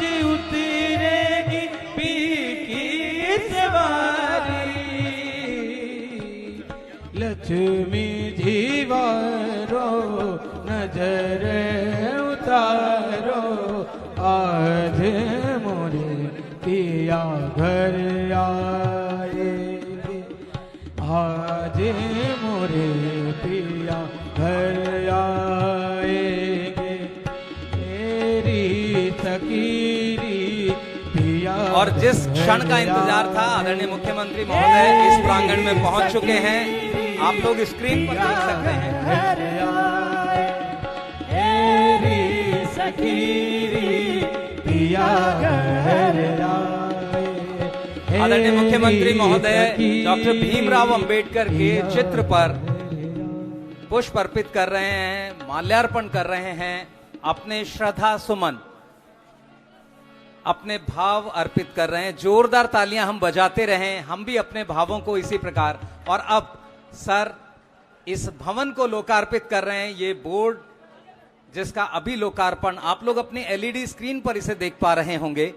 आज उतरेगी पी की सवारी, लक्ष्मी जीवारो नजर उतारो, आज मोरे पिया घर आएंगे, आज मोरे पिया घर आएंगे, तेरी तकीरी पिया। और जिस क्षण का इंतजार था आदरणीय मुख्यमंत्री महोदय इस प्रांगण में पहुंच चुके हैं, आप लोग स्क्रीन पर देख सकते हैं। आदरणीय मुख्यमंत्री महोदय डॉक्टर भीमराव अंबेडकर के चित्र पर पुष्प अर्पित कर रहे हैं, माल्यार्पण कर रहे हैं, अपने श्रद्धा सुमन, अपने भाव अर्पित कर रहे हैं। जोरदार तालियां हम बजाते रहें, हम भी अपने भावों को इसी प्रकार। और अब सर इस भवन को लोकार्पित कर रहे हैं, ये बोर्ड जिसका अभी लोकार्पण आप लोग अपनी एलईडी स्क्रीन पर इसे देख पा रहे होंगे।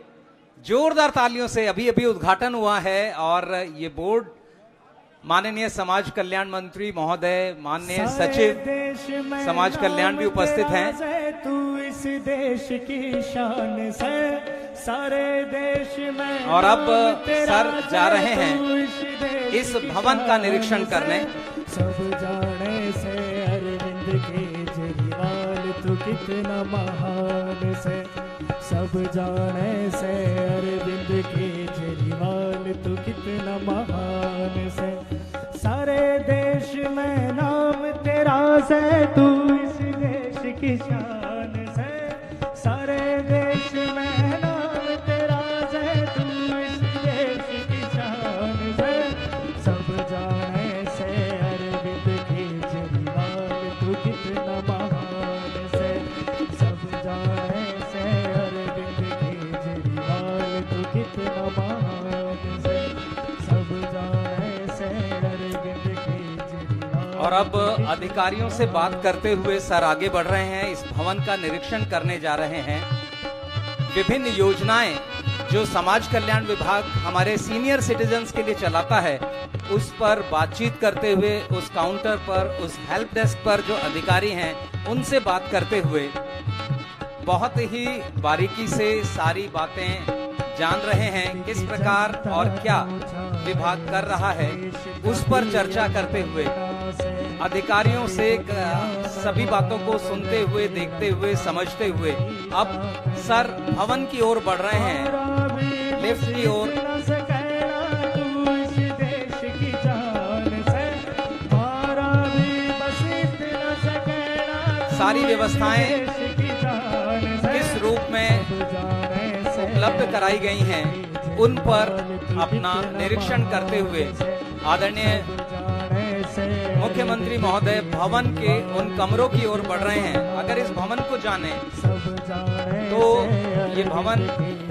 जोरदार तालियों से अभी अभी उद्घाटन हुआ है और ये बोर्ड माननीय समाज कल्याण मंत्री महोदय, माननीय सचिव समाज कल्याण भी उपस्थित हैं। तू इस देश की शान से सारे देश में। और अब सर जा रहे हैं इस भवन का निरीक्षण करने। सब जाने से अरविंद केजरीवाल तू कितना महान से, सब जाने से अरविंद केजरीवाल तू कितना महान से, सारे देश में नाम तेरा से, तू इस देश की शान से, सारे देश में नाम तेरा से, तू इस देश की शान से, सब जाने से अरविंद केजरीवाल तू कितना महान से, सब जाने से अरविंद केजरीवाल तू कितना महान से, सब जाने से अरविंद केजरीवाल। और अब अधिकारियों से बात करते हुए सर आगे बढ़ रहे हैं, इस भवन का निरीक्षण करने जा रहे हैं। विभिन्न योजनाएं जो समाज कल्याण विभाग हमारे सीनियर सिटीजन्स के लिए चलाता है, उस पर बातचीत करते हुए, उस काउंटर पर, उस हेल्प डेस्क पर जो अधिकारी हैं उनसे बात करते हुए बहुत ही बारीकी से सारी बातें जान रहे हैं, किस प्रकार और क्या विभाग कर रहा है, उस पर चर्चा करते हुए अधिकारियों से सभी बातों को सुनते हुए, देखते हुए, समझते हुए अब सर भवन की ओर बढ़ रहे हैं, लिफ्ट की ओर। सारी व्यवस्थाएं किस रूप में उपलब्ध कराई गई हैं, उन पर अपना निरीक्षण करते हुए आदरणीय मुख्यमंत्री महोदय भवन के उन कमरों की ओर बढ़ रहे हैं। अगर इस भवन को जाने तो ये भवन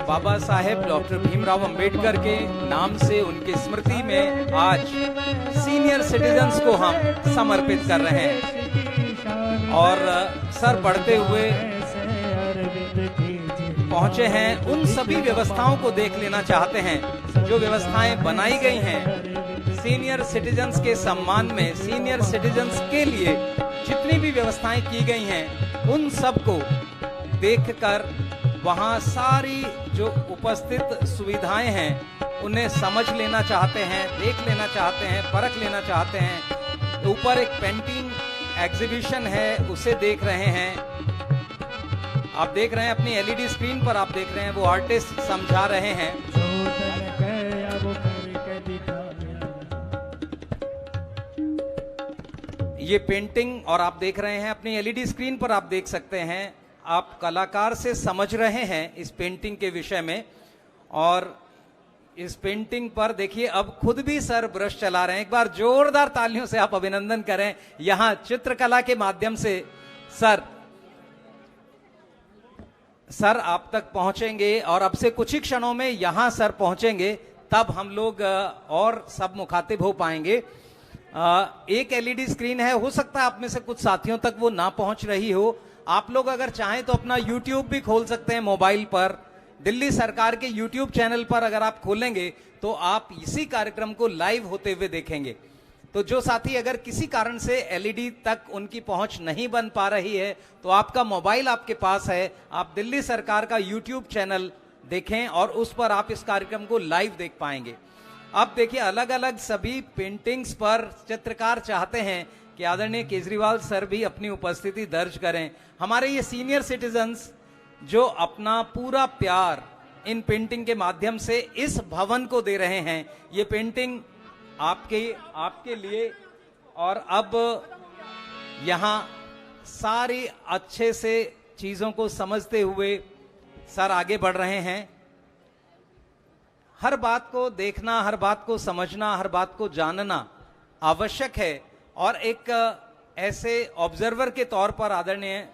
बाबा साहेब डॉक्टर भीमराव अंबेडकर के नाम से, उनकी स्मृति में आज सीनियर सिटीजन्स को हम समर्पित कर रहे हैं। और सर बढ़ते हुए पहुंचे हैं, उन सभी व्यवस्थाओं को देख लेना चाहते हैं जो व्यवस्थाएं बनाई गई हैं सीनियर सिटीजन्स के सम्मान में, सीनियर सिटीजन्स के लिए जितनी भी व्यवस्थाएं की गई हैं उन सब को देखकर वहां सारी जो उपस्थित सुविधाएं हैं उन्हें समझ लेना चाहते हैं, देख लेना चाहते हैं, परख लेना चाहते हैं। ऊपर एक पेंटिंग एग्जीबिशन है, उसे देख रहे हैं। आप देख रहे हैं अपनी एलईडी स्क्रीन पर, आप देख रहे हैं वो आर्टिस्ट समझा रहे हैं। ये पेंटिंग और आप देख रहे हैं अपनी एलईडी स्क्रीन पर, आप देख सकते हैं, आप कलाकार से समझ रहे हैं इस पेंटिंग के विषय में। और इस पेंटिंग पर देखिए अब खुद भी सर ब्रश चला रहे हैं। एक बार जोरदार तालियों से आप अभिनंदन करें। यहां चित्रकला के माध्यम से सर आप तक पहुंचेंगे और अब से कुछ ही क्षणों में यहां सर पहुंचेंगे, तब हम लोग और सब मुखातिब हो पाएंगे। एक एलईडी स्क्रीन है, हो सकता है आप में से कुछ साथियों तक वो ना पहुंच रही हो। आप लोग अगर चाहें तो अपना यूट्यूब भी खोल सकते हैं मोबाइल पर, दिल्ली सरकार के YouTube चैनल पर अगर आप खोलेंगे तो आप इसी कार्यक्रम को लाइव होते हुए देखेंगे। तो जो साथी अगर किसी कारण से एलईडी तक उनकी पहुंच नहीं बन पा रही है तो आपका मोबाइल आपके पास है, आप दिल्ली सरकार का YouTube चैनल देखें और उस पर आप इस कार्यक्रम को लाइव देख पाएंगे। अब देखिए, अलग अलग सभी पेंटिंग्स पर चित्रकार चाहते हैं कि आदरणीय केजरीवाल सर भी अपनी उपस्थिति दर्ज करें। हमारे ये सीनियर सिटीजन्स जो अपना पूरा प्यार इन पेंटिंग के माध्यम से इस भवन को दे रहे हैं, ये पेंटिंग आपके लिए। और अब यहाँ सारी अच्छे से चीजों को समझते हुए सर आगे बढ़ रहे हैं। हर बात को देखना, हर बात को समझना, हर बात को जानना आवश्यक है। और एक ऐसे ऑब्जर्वर के तौर पर आदरणीय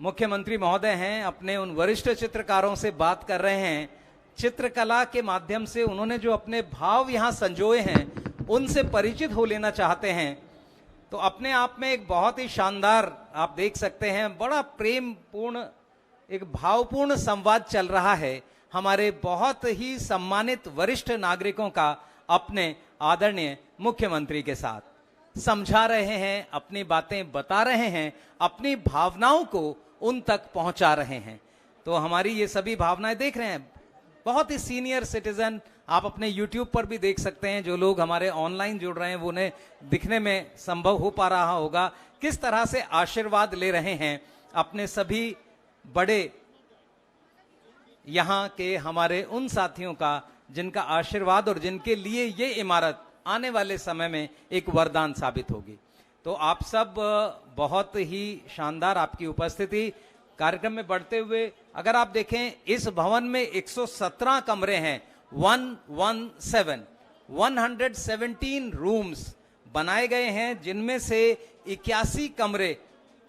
मुख्यमंत्री महोदय हैं, अपने उन वरिष्ठ चित्रकारों से बात कर रहे हैं। चित्रकला के माध्यम से उन्होंने जो अपने भाव यहां संजोए हैं उनसे परिचित हो लेना चाहते हैं। तो अपने आप में एक बहुत ही शानदार आप देख सकते हैं, बड़ा प्रेम पूर्ण एक भावपूर्ण संवाद चल रहा है हमारे बहुत ही सम्मानित वरिष्ठ नागरिकों का अपने आदरणीय मुख्यमंत्री के साथ। समझा रहे हैं, अपनी बातें बता रहे हैं, अपनी भावनाओं को उन तक पहुंचा रहे हैं। तो हमारी ये सभी भावनाएं देख रहे हैं। बहुत ही सीनियर सिटीजन आप अपने YouTube पर भी देख सकते हैं। जो लोग हमारे ऑनलाइन जुड़ रहे हैं वो उन्हें दिखने में संभव हो पा रहा होगा किस तरह से आशीर्वाद ले रहे हैं अपने सभी बड़े यहाँ के हमारे उन साथियों का जिनका आशीर्वाद और जिनके लिए ये इमारत आने वाले समय में एक वरदान साबित होगी। तो आप सब बहुत ही शानदार आपकी उपस्थिति। कार्यक्रम में बढ़ते हुए अगर आप देखें, इस भवन में 117 कमरे हैं, 117 रूम्स बनाए गए हैं, जिनमें से 81 कमरे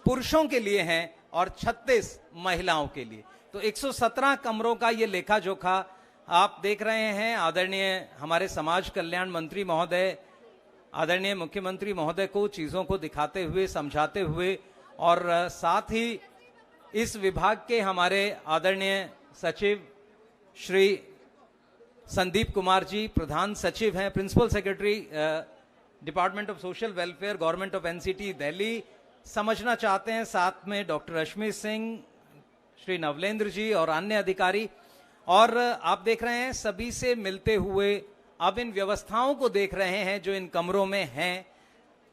पुरुषों के लिए हैं और 36 महिलाओं के लिए। तो 117 कमरों का ये लेखा जोखा आप देख रहे हैं। आदरणीय हमारे समाज कल्याण मंत्री महोदय, आदरणीय मुख्यमंत्री महोदय को चीजों को दिखाते हुए, समझाते हुए, और साथ ही इस विभाग के हमारे आदरणीय सचिव श्री संदीप कुमार जी, प्रधान सचिव हैं, principal secretary department of social welfare, government of NCT Delhi, समझना चाहते हैं। साथ में डॉक्टर रश्मि सिंह, श्री नवलेंद्र जी और अन्य अधिकारी। और आप देख रहे हैं सभी से मिलते हुए अब इन व्यवस्थाओं को देख रहे हैं जो इन कमरों में हैं।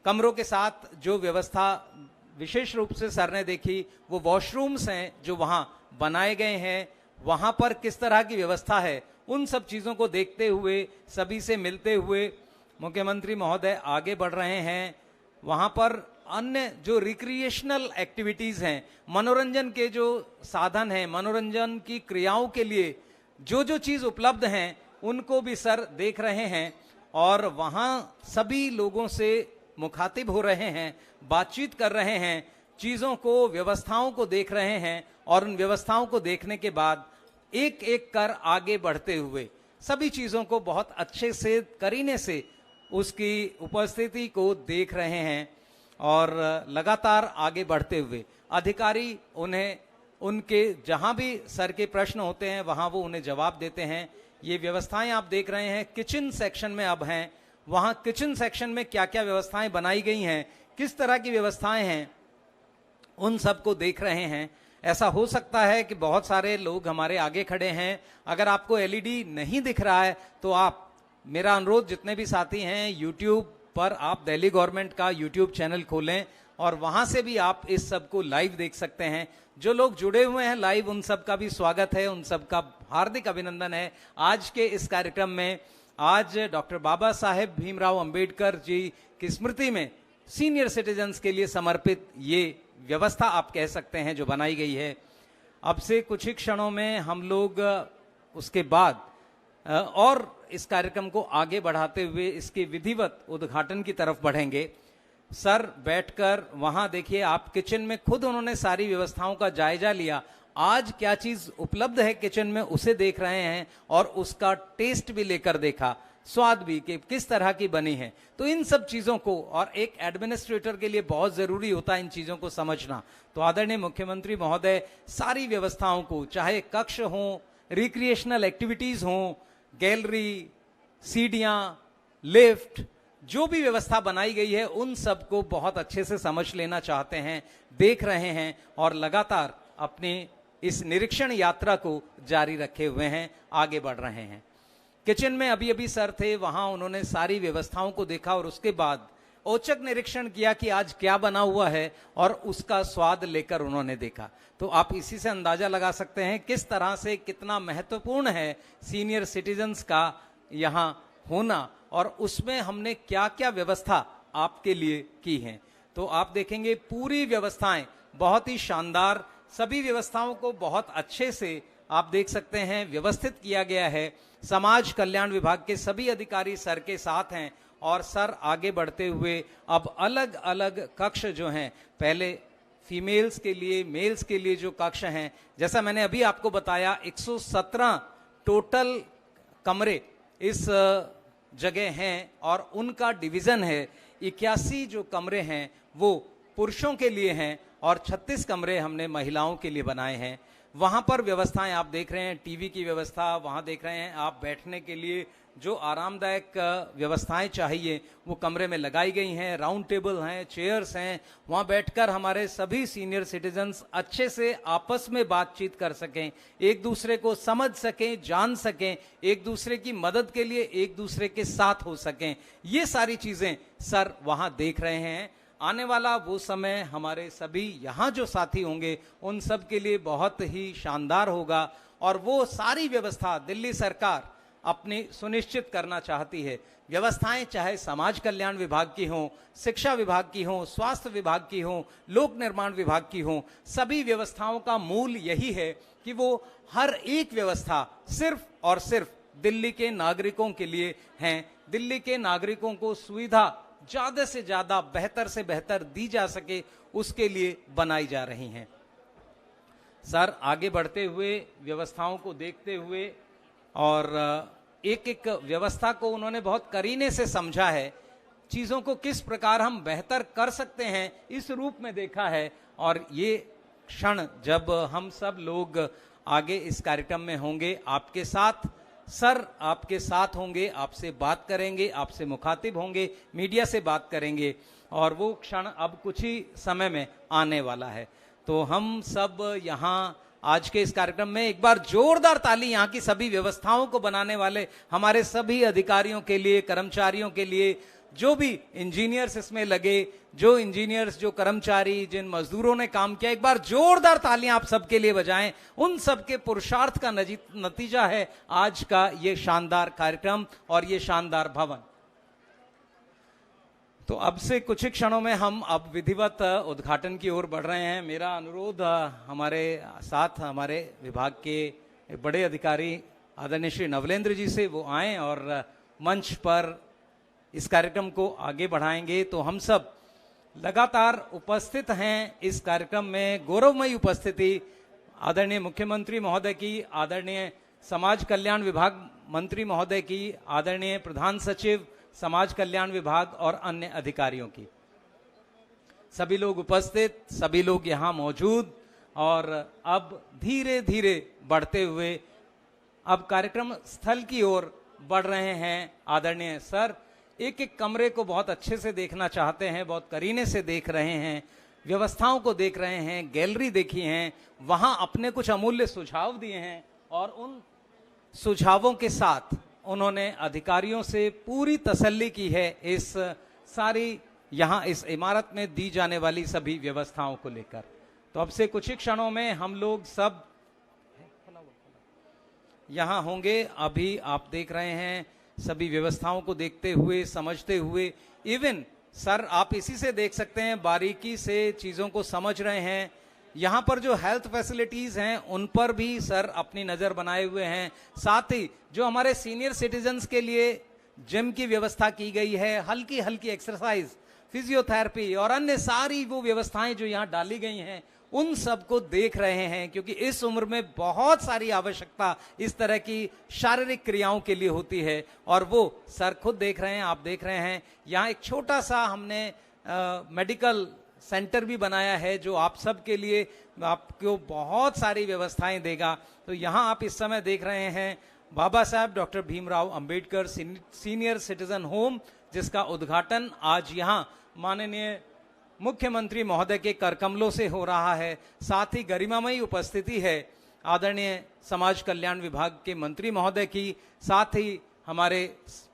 कमरों के साथ जो व्यवस्था विशेष रूप से सर ने देखी वो वॉशरूम्स हैं जो वहां बनाए गए हैं, वहां पर किस तरह की व्यवस्था है, उन सब चीजों को देखते हुए, सभी से मिलते हुए मुख्यमंत्री महोदय आगे बढ़ रहे हैं। वहां पर अन्य जो रिक्रिएशनल एक्टिविटीज हैं, मनोरंजन के जो साधन हैं, मनोरंजन की क्रियाओं के लिए जो जो चीज उपलब्ध हैं उनको भी सर देख रहे हैं और वहां सभी लोगों से मुखातिब हो रहे हैं, बातचीत कर रहे हैं, चीजों को, व्यवस्थाओं को देख रहे हैं। और उन व्यवस्थाओं को देखने के बाद एक एक कर आगे बढ़ते हुए सभी चीजों को बहुत अच्छे से करीने से उसकी उपस्थिति को देख रहे हैं और लगातार आगे बढ़ते हुए अधिकारी उन्हें उनके जहां भी सर के प्रश्न होते हैं वहां वो उन्हें जवाब देते हैं। ये व्यवस्थाएं आप देख रहे हैं किचन सेक्शन में अब हैं, वहां किचन सेक्शन में क्या क्या व्यवस्थाएं बनाई गई हैं, किस तरह की व्यवस्थाएं हैं, उन सबको देख रहे हैं। ऐसा हो सकता है कि बहुत सारे लोग हमारे आगे खड़े हैं, अगर आपको एलईडी नहीं दिख रहा है तो आप, मेरा अनुरोध जितने भी साथी हैं, यूट्यूब पर आप दिल्ली गवर्नमेंट का यूट्यूब चैनल खोलें और वहां से भी आप इस सब को लाइव देख सकते हैं। जो लोग जुड़े हुए हैं लाइव, उन सब का भी स्वागत है, उन सब का हार्दिक अभिनंदन है। आज के इस कार्यक्रम में आज डॉक्टर बाबा साहेब भीमराव अंबेडकर जी की स्मृति में सीनियर सिटीजन्स के लिए समर्पित ये व्यवस्था आप कह सकते हैं जो बनाई गई है। अब से कुछ ही क्षणों में हम लोग उसके बाद और इस कार्यक्रम को आगे बढ़ाते हुए इसके विधिवत उद्घाटन की तरफ बढ़ेंगे। सर बैठकर वहां देखिए, आप किचन में खुद उन्होंने सारी व्यवस्थाओं का जायजा लिया, आज क्या चीज उपलब्ध है किचन में उसे देख रहे हैं और उसका टेस्ट भी लेकर देखा। स्वाद भी कि किस तरह की बनी है। तो इन सब चीजों को, और एक एडमिनिस्ट्रेटर के लिए बहुत जरूरी होता है इन चीजों को समझना। तो आदरणीय मुख्यमंत्री महोदय सारी व्यवस्थाओं को, चाहे कक्ष हो, रिक्रिएशनल एक्टिविटीज हो, गैलरी, सीढ़ियां, लिफ्ट, जो भी व्यवस्था बनाई गई है उन सबको बहुत अच्छे से समझ लेना चाहते हैं, देख रहे हैं और लगातार अपनी इस निरीक्षण यात्रा को जारी रखे हुए हैं, आगे बढ़ रहे हैं। किचन में अभी अभी सर थे, वहां उन्होंने सारी व्यवस्थाओं को देखा और उसके बाद औचक निरीक्षण किया कि आज क्या बना हुआ है और उसका स्वाद लेकर उन्होंने देखा। तो आप इसी से अंदाजा लगा सकते हैं किस तरह से कितना महत्वपूर्ण है सीनियर सिटीजन्स का यहाँ होना और उसमें हमने क्या क्या व्यवस्था आपके लिए की है। तो आप देखेंगे पूरी व्यवस्थाएं बहुत ही शानदार, सभी व्यवस्थाओं को बहुत अच्छे से आप देख सकते हैं व्यवस्थित किया गया है। समाज कल्याण विभाग के सभी अधिकारी सर के साथ हैं और सर आगे बढ़ते हुए अब अलग अलग कक्ष जो हैं, पहले फीमेल्स के लिए, मेल्स के लिए जो कक्ष हैं, जैसा मैंने अभी आपको बताया 117 टोटल कमरे इस जगह हैं और उनका डिवीजन है। 81 जो कमरे हैं वो पुरुषों के लिए हैं और 36 कमरे हमने महिलाओं के लिए बनाए हैं। वहां पर व्यवस्थाएं आप देख रहे हैं, टीवी की व्यवस्था, वहां देख रहे हैं आप बैठने के लिए जो आरामदायक व्यवस्थाएं चाहिए वो कमरे में लगाई गई हैं। राउंड टेबल हैं, चेयर्स हैं, वहां बैठकर हमारे सभी सीनियर सिटीजन्स अच्छे से आपस में बातचीत कर सकें, एक दूसरे को समझ सकें, जान सकें, एक दूसरे की मदद के लिए एक दूसरे के साथ हो सकें। ये सारी चीजें सर वहां देख रहे हैं। आने वाला वो समय हमारे सभी यहाँ जो साथी होंगे उन सब के लिए बहुत ही शानदार होगा और वो सारी व्यवस्था दिल्ली सरकार अपनी सुनिश्चित करना चाहती है। व्यवस्थाएं चाहे समाज कल्याण विभाग की हों, शिक्षा विभाग की हों, स्वास्थ्य विभाग की हों, लोक निर्माण विभाग की हों, सभी व्यवस्थाओं का मूल यही है कि वो हर एक व्यवस्था सिर्फ और सिर्फ दिल्ली के नागरिकों के लिए हैं। दिल्ली के नागरिकों को सुविधा ज्यादा से ज्यादा, बेहतर से बेहतर दी जा सके, उसके लिए बनाई जा रही हैं। सर आगे बढ़ते हुए व्यवस्थाओं को देखते हुए और एक एक व्यवस्था को उन्होंने बहुत करीने से समझा है, चीजों को किस प्रकार हम बेहतर कर सकते हैं इस रूप में देखा है। और ये क्षण जब हम सब लोग आगे इस कार्यक्रम में होंगे, आपके साथ सर आपके साथ होंगे, आपसे बात करेंगे, आपसे मुखातिब होंगे, मीडिया से बात करेंगे और वो क्षण अब कुछ ही समय में आने वाला है। तो हम सब यहाँ आज के इस कार्यक्रम में एक बार जोरदार ताली यहाँ की सभी व्यवस्थाओं को बनाने वाले हमारे सभी अधिकारियों के लिए, कर्मचारियों के लिए, जो भी इंजीनियर्स इसमें लगे, जो इंजीनियर्स, जो कर्मचारी, जिन मजदूरों ने काम किया, एक बार जोरदार तालियां आप सबके लिए बजाएं। उन सबके पुरुषार्थ का नतीजा है आज का ये शानदार कार्यक्रम और ये शानदार भवन। तो अब से कुछ ही क्षणों में हम अब विधिवत उद्घाटन की ओर बढ़ रहे हैं। मेरा अनुरोध हमारे साथ हमारे विभाग के बड़े अधिकारी आदरणीय श्री नवलेंद्र जी से वो आएं और मंच पर इस कार्यक्रम को आगे बढ़ाएंगे। तो हम सब लगातार उपस्थित हैं इस कार्यक्रम में, गौरवमयी उपस्थिति आदरणीय मुख्यमंत्री महोदय की, आदरणीय समाज कल्याण विभाग मंत्री महोदय की, आदरणीय प्रधान सचिव समाज कल्याण विभाग और अन्य अधिकारियों की। सभी लोग उपस्थित, सभी लोग यहाँ मौजूद और अब धीरे धीरे बढ़ते हुए अब कार्यक्रम स्थल की ओर बढ़ रहे हैं। आदरणीय सर एक एक कमरे को बहुत अच्छे से देखना चाहते हैं, बहुत करीने से देख रहे हैं, व्यवस्थाओं को देख रहे हैं, गैलरी देखी हैं, वहां अपने कुछ अमूल्य सुझाव दिए हैं और उन सुझावों के साथ उन्होंने अधिकारियों से पूरी तसल्ली की है इस सारी यहाँ इस इमारत में दी जाने वाली सभी व्यवस्थाओं को लेकर। तो अब से कुछ ही क्षणों में हम लोग सब यहाँ होंगे। अभी आप देख रहे हैं सभी व्यवस्थाओं को देखते हुए, समझते हुए, इवन सर आप इसी से देख सकते हैं, बारीकी से चीजों को समझ रहे हैं। यहाँ पर जो हेल्थ फैसिलिटीज हैं उन पर भी सर अपनी नजर बनाए हुए हैं। साथ ही जो हमारे सीनियर सिटीजन्स के लिए जिम की व्यवस्था की गई है, हल्की हल्की एक्सरसाइज, फिजियोथेरेपी और अन्य सारी वो व्यवस्थाएं जो यहाँ डाली गई हैं उन सबको देख रहे हैं, क्योंकि इस उम्र में बहुत सारी आवश्यकता इस तरह की शारीरिक क्रियाओं के लिए होती है, और वो सर खुद देख रहे हैं, आप देख रहे हैं। यहाँ एक छोटा सा हमने मेडिकल सेंटर भी बनाया है जो आप सब के लिए आपको बहुत सारी व्यवस्थाएं देगा। तो यहाँ आप इस समय देख रहे हैं बाबा साहब doctor Bhimrao Ambedkar senior citizen home, जिसका उद्घाटन आज यहाँ माननीय मुख्यमंत्री महोदय के करकमलों से हो रहा है। साथ ही गरिमामयी उपस्थिति है आदरणीय समाज कल्याण विभाग के मंत्री महोदय की, साथ ही हमारे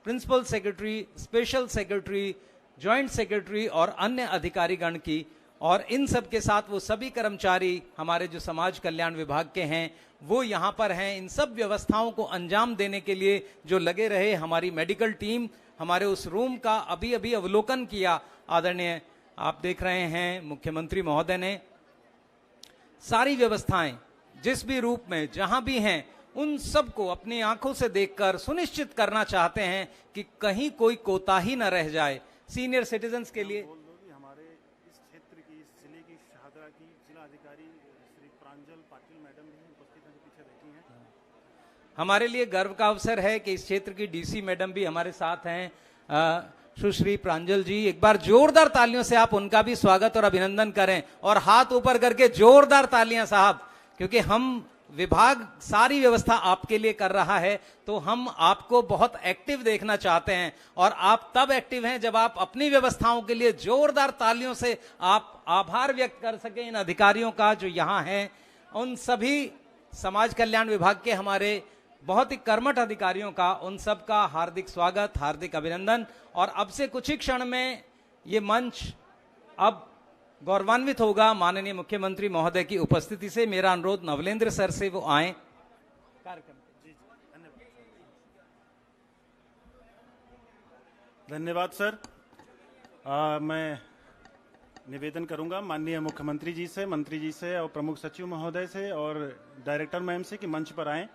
principal secretary, special secretary, joint secretary और अन्य अधिकारीगण की, और इन सब के साथ वो सभी कर्मचारी हमारे जो समाज कल्याण विभाग के हैं वो यहाँ पर हैं। इन सब व्यवस्थाओं को अंजाम देने के लिए जो लगे रहे हमारी मेडिकल टीम, हमारे उस रूम का अभी अभी अवलोकन किया आदरणीय आप देख रहे हैं मुख्यमंत्री महोदय ने। सारी व्यवस्थाएं जिस भी रूप में जहां भी हैं उन सबको अपनी आंखों से देखकर सुनिश्चित करना चाहते हैं कि कहीं कोई कोताही न रह जाए। सीनियर सिटीजन्स के लिए हमारे इस क्षेत्र की, इस जिले की शाहदरा की जिला अधिकारी श्री प्रांजल पाटिल मैडम भी उपस्थित हैं, जो पीछे बैठी हैं। हमारे लिए गर्व का अवसर है कि इस क्षेत्र की डीसी मैडम भी हमारे साथ हैं, सुश्री प्रांजल जी। एक बार जोरदार तालियों से आप उनका भी स्वागत और अभिनंदन करें, और हाथ ऊपर करके जोरदार तालियां साहब, क्योंकि हम विभाग सारी व्यवस्था आपके लिए कर रहा है, तो हम आपको बहुत एक्टिव देखना चाहते हैं, और आप तब एक्टिव हैं जब आप अपनी व्यवस्थाओं के लिए जोरदार तालियों से आप आभार व्यक्त कर सकें इन अधिकारियों का जो यहाँ हैं। उन सभी समाज कल्याण विभाग के हमारे बहुत ही कर्मठ अधिकारियों का, उन सब का हार्दिक स्वागत, हार्दिक अभिनंदन। और अब से कुछ ही क्षण में ये मंच अब गौरवान्वित होगा माननीय मुख्यमंत्री महोदय की उपस्थिति से। मेरा अनुरोध नवलेंद्र सर से वो आए कार्यक्रम। धन्यवाद सर। मैं निवेदन करूंगा माननीय मुख्यमंत्री जी से, मंत्री जी से और प्रमुख सचिव महोदय से और डायरेक्टर मैम से कि मंच पर आएं।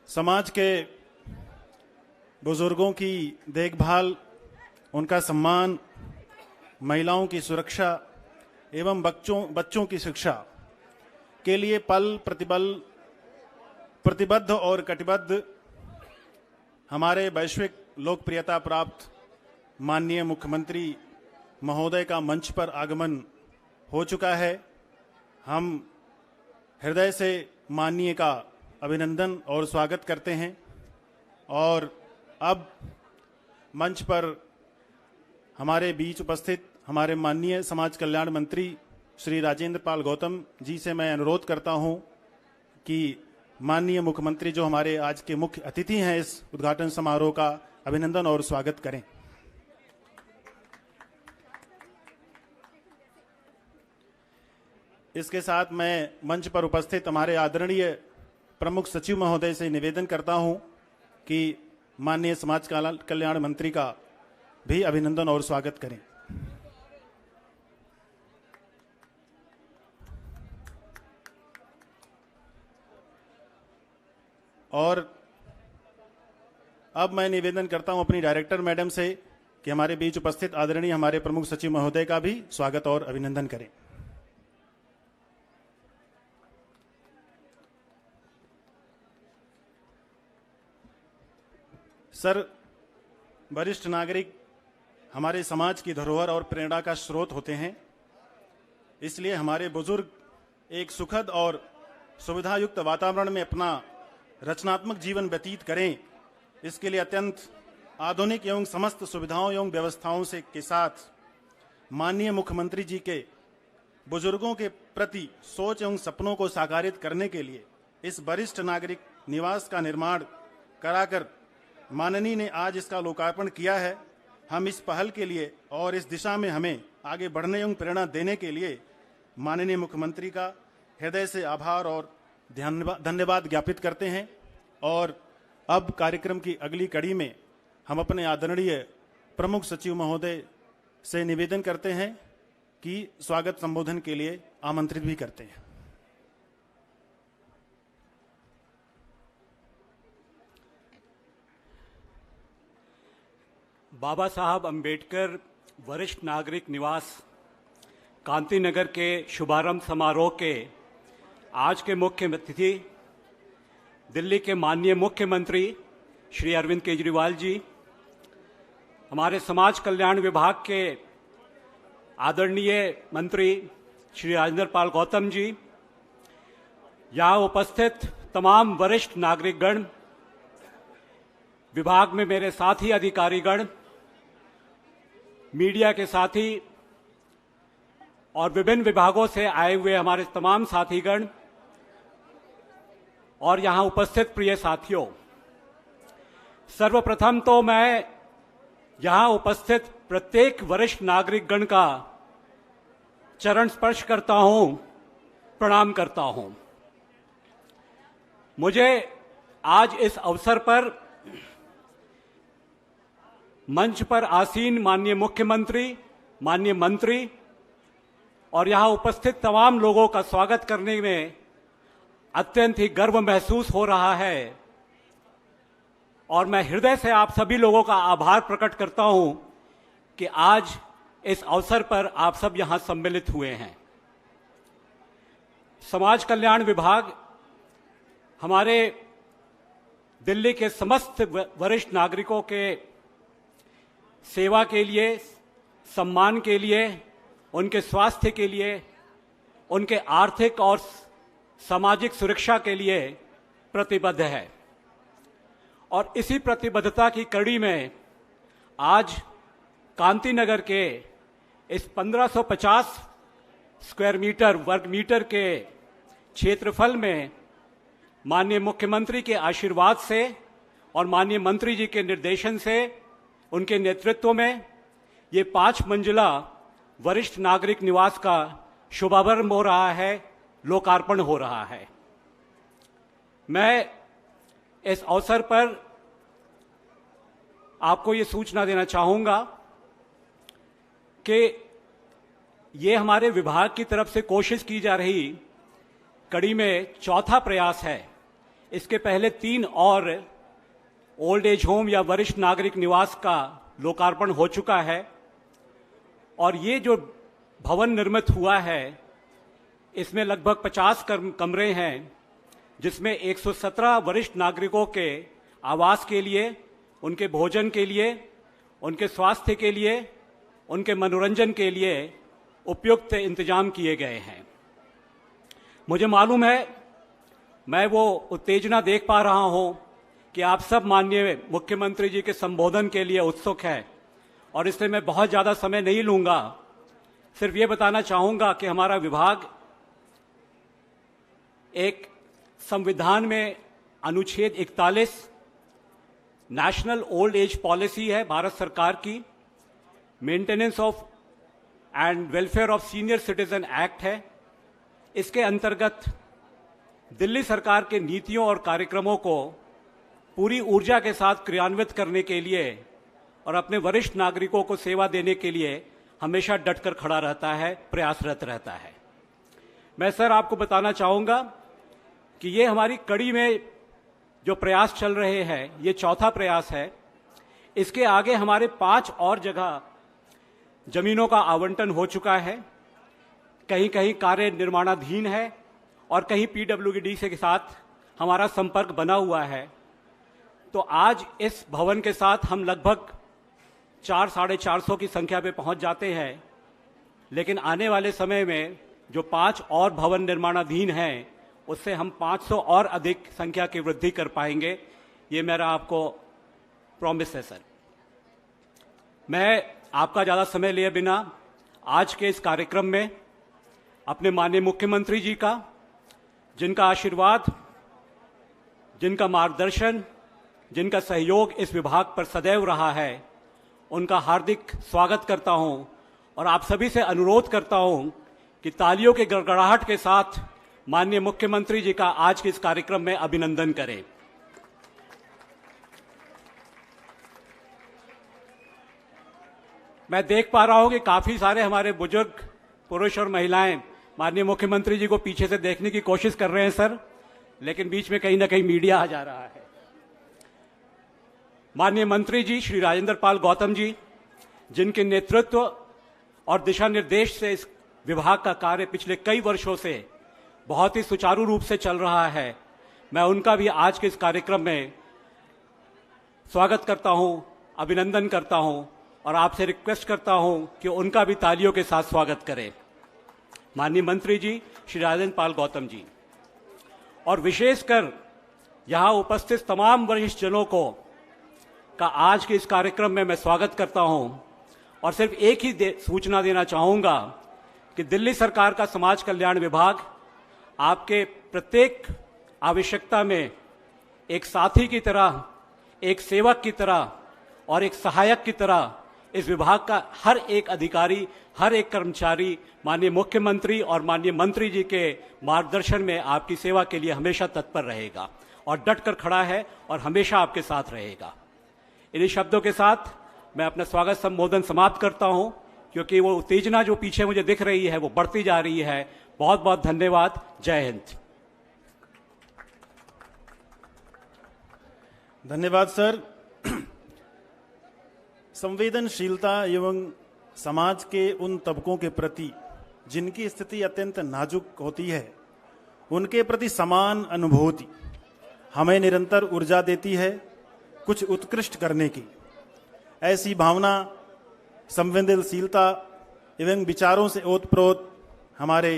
समाज के बुजुर्गों की देखभाल, उनका सम्मान, महिलाओं की सुरक्षा एवं बच्चों की शिक्षा के लिए प्रतिबद्ध और कटिबद्ध हमारे वैश्विक लोकप्रियता प्राप्त माननीय मुख्यमंत्री महोदय का मंच पर आगमन हो चुका है। हम हृदय से माननीय का अभिनंदन और स्वागत करते हैं। और अब मंच पर हमारे बीच उपस्थित हमारे माननीय समाज कल्याण मंत्री श्री राजेंद्र पाल गौतम जी से मैं अनुरोध करता हूं कि माननीय मुख्यमंत्री जो हमारे आज के मुख्य अतिथि हैं इस उद्घाटन समारोह का, अभिनंदन और स्वागत करें। इसके साथ मैं मंच पर उपस्थित हमारे आदरणीय प्रमुख सचिव महोदय से निवेदन करता हूं कि माननीय समाज कल्याण मंत्री का भी अभिनंदन और स्वागत करें। और अब मैं निवेदन करता हूं अपनी डायरेक्टर मैडम से कि हमारे बीच उपस्थित आदरणीय हमारे प्रमुख सचिव महोदय का भी स्वागत और अभिनंदन करें। सर, वरिष्ठ नागरिक हमारे समाज की धरोहर और प्रेरणा का स्रोत होते हैं, इसलिए हमारे बुजुर्ग एक सुखद और सुविधायुक्त वातावरण में अपना रचनात्मक जीवन व्यतीत करें, इसके लिए अत्यंत आधुनिक एवं समस्त सुविधाओं एवं व्यवस्थाओं से के साथ माननीय मुख्यमंत्री जी के बुजुर्गों के प्रति सोच एवं सपनों को साकारित करने के लिए इस वरिष्ठ नागरिक निवास का निर्माण कराकर माननीय ने आज इसका लोकार्पण किया है। हम इस पहल के लिए और इस दिशा में हमें आगे बढ़ने एवं प्रेरणा देने के लिए माननीय मुख्यमंत्री का हृदय से आभार और धन्यवाद ज्ञापित करते हैं। और अब कार्यक्रम की अगली कड़ी में हम अपने आदरणीय प्रमुख सचिव महोदय से निवेदन करते हैं कि स्वागत संबोधन के लिए आमंत्रित भी करते हैं। बाबा साहब अंबेडकर वरिष्ठ नागरिक निवास कांति नगर के शुभारंभ समारोह के आज के मुख्य अतिथि दिल्ली के माननीय मुख्यमंत्री श्री अरविंद केजरीवाल जी, हमारे समाज कल्याण विभाग के आदरणीय मंत्री श्री राजेंद्र पाल गौतम जी, यहाँ उपस्थित तमाम वरिष्ठ नागरिकगण, विभाग में मेरे साथी अधिकारीगण, मीडिया के साथी और विभिन्न विभागों से आए हुए हमारे तमाम साथीगण और यहां उपस्थित प्रिय साथियों, सर्वप्रथम तो मैं यहां उपस्थित प्रत्येक वरिष्ठ नागरिकगण का चरण स्पर्श करता हूं, प्रणाम करता हूं। मुझे आज इस अवसर पर मंच पर आसीन माननीय मुख्यमंत्री, माननीय मंत्री और यहां उपस्थित तमाम लोगों का स्वागत करने में अत्यंत ही गर्व महसूस हो रहा है और मैं हृदय से आप सभी लोगों का आभार प्रकट करता हूं कि आज इस अवसर पर आप सब यहां सम्मिलित हुए हैं। समाज कल्याण विभाग हमारे दिल्ली के समस्त वरिष्ठ नागरिकों के सेवा के लिए, सम्मान के लिए, उनके स्वास्थ्य के लिए, उनके आर्थिक और सामाजिक सुरक्षा के लिए प्रतिबद्ध है और इसी प्रतिबद्धता की कड़ी में आज कांति नगर के इस 1550 स्क्वायर मीटर वर्ग मीटर के क्षेत्रफल में माननीय मुख्यमंत्री के आशीर्वाद से और माननीय मंत्री जी के निर्देशन से, उनके नेतृत्व में ये 5 मंजिला वरिष्ठ नागरिक निवास का शुभारंभ हो रहा है, लोकार्पण हो रहा है। मैं इस अवसर पर आपको ये सूचना देना चाहूंगा कि ये हमारे विभाग की तरफ से कोशिश की जा रही कड़ी में चौथा प्रयास है। इसके पहले 3 और ओल्ड एज होम या वरिष्ठ नागरिक निवास का लोकार्पण हो चुका है और ये जो भवन निर्मित हुआ है इसमें लगभग 50 कमरे हैं, जिसमें 117 वरिष्ठ नागरिकों के आवास के लिए, उनके भोजन के लिए, उनके स्वास्थ्य के लिए, उनके मनोरंजन के लिए उपयुक्त इंतजाम किए गए हैं। मुझे मालूम है, मैं वो उत्तेजना देख पा रहा हूं कि आप सब माननीय मुख्यमंत्री जी के संबोधन के लिए उत्सुक हैं और इसलिए मैं बहुत ज़्यादा समय नहीं लूंगा। सिर्फ ये बताना चाहूंगा कि हमारा विभाग एक संविधान में अनुच्छेद 41 नेशनल ओल्ड एज पॉलिसी है भारत सरकार की, maintenance of and welfare of senior citizen act है। इसके अंतर्गत दिल्ली सरकार के नीतियों और कार्यक्रमों को पूरी ऊर्जा के साथ क्रियान्वित करने के लिए और अपने वरिष्ठ नागरिकों को सेवा देने के लिए हमेशा डटकर खड़ा रहता है, प्रयासरत रहता है। मैं सर आपको बताना चाहूंगा कि ये हमारी कड़ी में जो प्रयास चल रहे हैं, ये चौथा प्रयास है। इसके आगे हमारे 5 और जगह जमीनों का आवंटन हो चुका है, कहीं कहीं कार्य निर्माणाधीन है और कहीं पीडब्ल्यूडी के साथ हमारा संपर्क बना हुआ है। तो आज इस भवन के साथ हम लगभग 400-450 की संख्या पे पहुंच जाते हैं, लेकिन आने वाले समय में जो 5 और भवन निर्माणाधीन हैं उससे हम 500 और अधिक संख्या की वृद्धि कर पाएंगे। ये मेरा आपको प्रॉमिस है सर। मैं आपका ज़्यादा समय लिए बिना आज के इस कार्यक्रम में अपने माननीय मुख्यमंत्री जी का, जिनका आशीर्वाद, जिनका मार्गदर्शन, जिनका सहयोग इस विभाग पर सदैव रहा है, उनका हार्दिक स्वागत करता हूं और आप सभी से अनुरोध करता हूं कि तालियों के गड़गड़ाहट के साथ माननीय मुख्यमंत्री जी का आज के इस कार्यक्रम में अभिनंदन करें। मैं देख पा रहा हूं कि काफी सारे हमारे बुजुर्ग पुरुष और महिलाएं माननीय मुख्यमंत्री जी को पीछे से देखने की कोशिश कर रहे हैं सर, लेकिन बीच में कहीं ना कहीं मीडिया आ जा रहा है। माननीय मंत्री जी श्री राजेंद्र पाल गौतम जी, जिनके नेतृत्व और दिशा निर्देश से इस विभाग का कार्य पिछले कई वर्षों से बहुत ही सुचारू रूप से चल रहा है, मैं उनका भी आज के इस कार्यक्रम में स्वागत करता हूं, अभिनंदन करता हूं और आपसे रिक्वेस्ट करता हूं कि उनका भी तालियों के साथ स्वागत करें। माननीय मंत्री जी श्री राजेंद्र पाल गौतम जी और विशेषकर यहां उपस्थित तमाम वरिष्ठ जनों को का आज के इस कार्यक्रम में मैं स्वागत करता हूं और सिर्फ एक ही सूचना देना चाहूंगा कि दिल्ली सरकार का समाज कल्याण विभाग आपके प्रत्येक आवश्यकता में एक साथी की तरह, एक सेवक की तरह और एक सहायक की तरह इस विभाग का हर एक अधिकारी, हर एक कर्मचारी माननीय मुख्यमंत्री और माननीय मंत्री जी के मार्गदर्शन में आपकी सेवा के लिए हमेशा तत्पर रहेगा और डट कर खड़ा है और हमेशा आपके साथ रहेगा। इन्हीं शब्दों के साथ मैं अपना स्वागत संबोधन समाप्त करता हूं, क्योंकि वो उत्तेजना जो पीछे मुझे दिख रही है वो बढ़ती जा रही है। बहुत बहुत धन्यवाद। जय हिंद। धन्यवाद सर। संवेदनशीलता एवं समाज के उन तबकों के प्रति जिनकी स्थिति अत्यंत नाजुक होती है, उनके प्रति समान अनुभूति हमें निरंतर ऊर्जा देती है कुछ उत्कृष्ट करने की। ऐसी भावना, संवेदनशीलता एवं विचारों से ओतप्रोत हमारे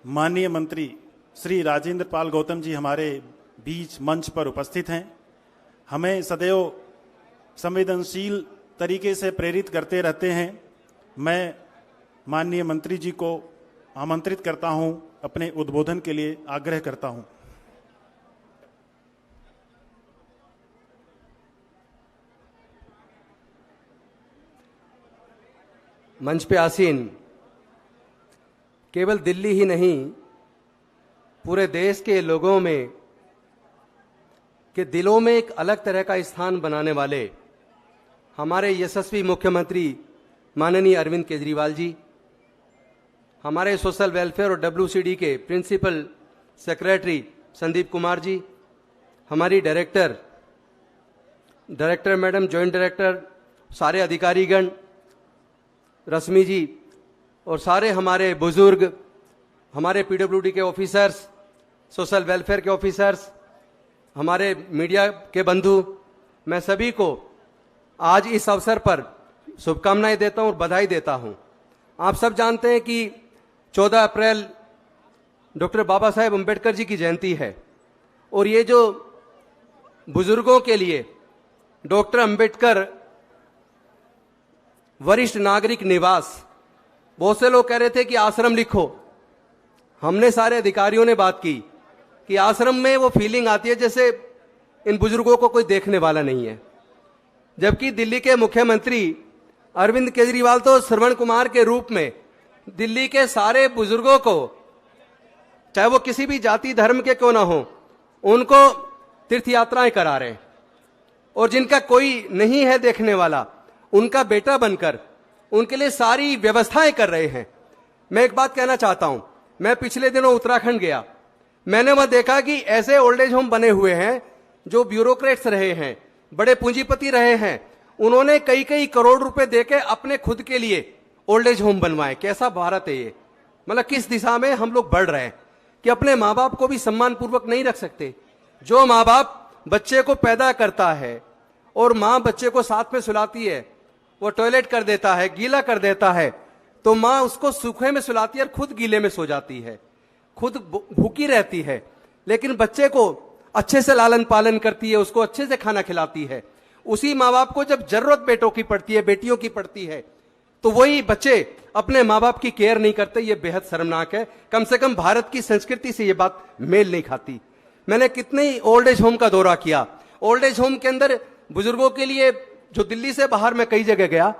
माननीय मंत्री श्री राजेंद्र पाल गौतम जी हमारे बीच मंच पर उपस्थित हैं। हमें सदैव संवेदनशील तरीके से प्रेरित करते रहते हैं। मैं माननीय मंत्री जी को आमंत्रित करता हूं, अपने उद्बोधन के लिए आग्रह करता हूं। मंच पे आसीन केवल दिल्ली ही नहीं, पूरे देश के लोगों में के दिलों में एक अलग तरह का स्थान बनाने वाले हमारे यशस्वी मुख्यमंत्री माननीय अरविंद केजरीवाल जी, हमारे सोशल वेलफेयर और WCD के प्रिंसिपल सेक्रेटरी संदीप कुमार जी, हमारी डायरेक्टर मैडम, जॉइंट डायरेक्टर, सारे अधिकारीगण, रश्मि जी और सारे हमारे बुजुर्ग, हमारे PWD के ऑफिसर्स, सोशल वेलफेयर के ऑफिसर्स, हमारे मीडिया के बंधु, मैं सभी को आज इस अवसर पर शुभकामनाएं देता हूं और बधाई देता हूं। आप सब जानते हैं कि 14 अप्रैल डॉक्टर बाबा साहेब अम्बेडकर जी की जयंती है और ये जो बुजुर्गों के लिए डॉक्टर अम्बेडकर वरिष्ठ नागरिक निवास, बहुत से लोग कह रहे थे कि आश्रम लिखो। हमने सारे अधिकारियों ने बात की कि आश्रम में वो फीलिंग आती है जैसे इन बुजुर्गों को कोई देखने वाला नहीं है, जबकि दिल्ली के मुख्यमंत्री अरविंद केजरीवाल तो श्रवण कुमार के रूप में दिल्ली के सारे बुजुर्गों को, चाहे वो किसी भी जाति धर्म के क्यों ना हो, उनको तीर्थ यात्राएं करा रहे हैं और जिनका कोई नहीं है देखने वाला, उनका बेटा बनकर उनके लिए सारी व्यवस्थाएं कर रहे हैं। मैं एक बात कहना चाहता हूं, मैं पिछले दिनों उत्तराखंड गया, मैंने वहां देखा कि ऐसे ओल्ड एज होम बने हुए हैं जो ब्यूरोक्रेट्स रहे हैं, बड़े पूंजीपति रहे हैं, उन्होंने कई कई करोड़ रुपए देके अपने खुद के लिए ओल्ड एज होम बनवाए। कैसा भारत है ये? मतलब किस दिशा में हम लोग बढ़ रहे हैं कि अपने माँ बाप को भी सम्मान पूर्वक नहीं रख सकते। जो माँ बाप बच्चे को पैदा करता है और माँ बच्चे को साथ में सुलाती है, वो टॉयलेट कर देता है, गीला कर देता है, तो माँ उसको सूखे में सुलाती है और खुद गीले में सो जाती है, खुद भूखी रहती है, लेकिन बच्चे को अच्छे से लालन पालन करती है, उसको अच्छे से खाना खिलाती है। उसी माँ बाप को जब जरूरत बेटों की पड़ती है, बेटियों की पड़ती है, तो वही बच्चे अपने माँ बाप की केयर नहीं करते। ये बेहद शर्मनाक है। कम से कम भारत की संस्कृति से ये बात मेल नहीं खाती। मैंने कितने ही ओल्ड एज होम का दौरा किया। ओल्ड एज होम के अंदर बुजुर्गों के लिए, जो दिल्ली से बाहर मैं कई जगह गया,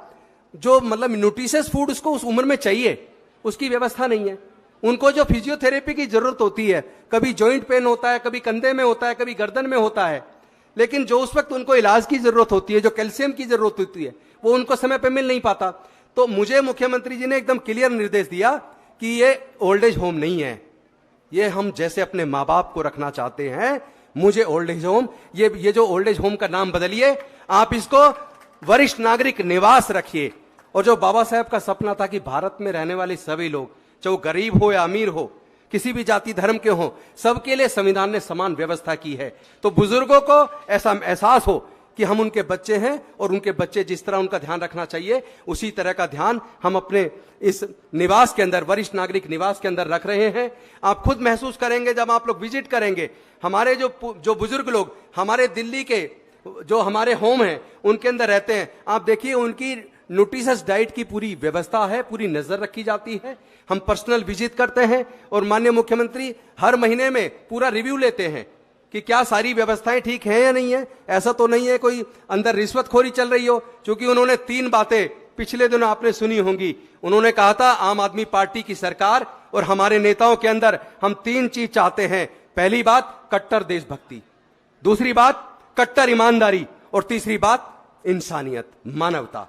जो मतलब न्यूट्रिशियस फूड उसको उस उम्र में चाहिए, उसकी व्यवस्था नहीं है। उनको जो फिजियोथेरेपी की जरूरत होती है, कभी जॉइंट पेन होता है, कभी कंधे में होता है, कभी गर्दन में होता है, लेकिन जो उस वक्त उनको इलाज की जरूरत होती है, जो कैल्शियम की जरूरत होती है, वो उनको समय पे मिल नहीं पाता। तो मुझे मुख्यमंत्री जी ने एकदम क्लियर निर्देश दिया कि ये ओल्ड एज होम नहीं है, ये हम जैसे अपने माँ बाप को रखना चाहते हैं, मुझे ओल्ड एज होम, ये जो ओल्ड एज होम का नाम बदलिए, आप इसको वरिष्ठ नागरिक निवास रखिए। और जो बाबा साहेब का सपना था कि भारत में रहने वाले सभी लोग, चाहे वो गरीब हो या अमीर हो, किसी भी जाति धर्म के हो, सबके लिए संविधान ने समान व्यवस्था की है। तो बुजुर्गों को ऐसा एहसास हो कि हम उनके बच्चे हैं और उनके बच्चे जिस तरह उनका ध्यान रखना चाहिए उसी तरह का ध्यान हम अपने इस निवास के अंदर, वरिष्ठ नागरिक निवास के अंदर रख रहे हैं। आप खुद महसूस करेंगे जब आप लोग विजिट करेंगे। हमारे जो बुजुर्ग लोग हमारे दिल्ली के जो हमारे होम हैं उनके अंदर रहते हैं, आप देखिए उनकी न्यूट्रिशियस डाइट की पूरी व्यवस्था है, पूरी नजर रखी जाती है। हम पर्सनल विजिट करते हैं और माननीय मुख्यमंत्री हर महीने में पूरा रिव्यू लेते हैं कि क्या सारी व्यवस्थाएं ठीक हैं या नहीं है। ऐसा तो नहीं है कोई अंदर रिश्वतखोरी चल रही हो, क्योंकि उन्होंने 3 बातें पिछले दिनों आपने सुनी होंगी। उन्होंने कहा था आम आदमी पार्टी की सरकार और हमारे नेताओं के अंदर हम 3 चीज चाहते हैं। पहली बात कट्टर देशभक्ति, दूसरी बात कट्टर ईमानदारी और तीसरी बात इंसानियत, मानवता।